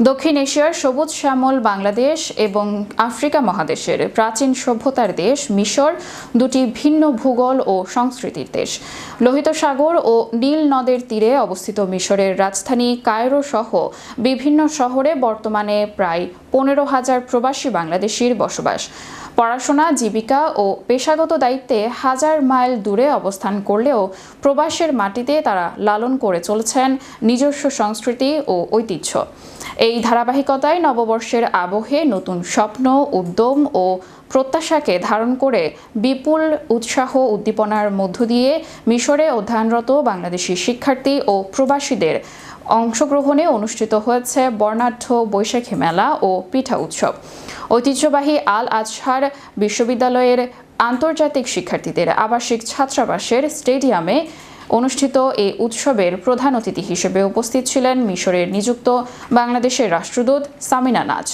দক্ষিণ এশিয়ার সবুজ শ্যামল বাংলাদেশ এবং আফ্রিকা মহাদেশের প্রাচীন সভ্যতার দেশ মিশর দুটি ভিন্ন ভূগোল ও সংস্কৃতির দেশ। লোহিত সাগর ও নীল নদের তীরে অবস্থিত মিশরের রাজধানী কায়রো সহ বিভিন্ন শহরে বর্তমানে প্রায় 15,000 প্রবাসী বাংলাদেশির বসবাস। পড়াশোনা, জীবিকা ও পেশাগত দায়িত্বে হাজার মাইল দূরে অবস্থান করলেও প্রবাসের মাটিতে তারা লালন করে চলেছেন নিজস্ব সংস্কৃতি ও ঐতিহ্য। এই ধারাবাহিকতায় নববর্ষের আবহে নতুন স্বপ্ন, উদ্যম ও প্রত্যাশাকে ধারণ করে বিপুল উৎসাহ উদ্দীপনার মধ্য দিয়ে মিশরে অধ্যয়নরত বাংলাদেশি শিক্ষার্থী ও প্রবাসীদের অংশগ্রহণে অনুষ্ঠিত হয়েছে বর্ণাঢ্য বৈশাখী মেলা ও পিঠা উৎসব। ঐতিহ্যবাহী আল আজহার বিশ্ববিদ্যালয়ের আন্তর্জাতিক শিক্ষার্থীদের আবাসিক ছাত্রাবাসের স্টেডিয়ামে অনুষ্ঠিত এই উৎসবের প্রধান অতিথি হিসেবে উপস্থিত ছিলেন মিশরের নিযুক্ত বাংলাদেশের রাষ্ট্রদূত সামিনা নাজ।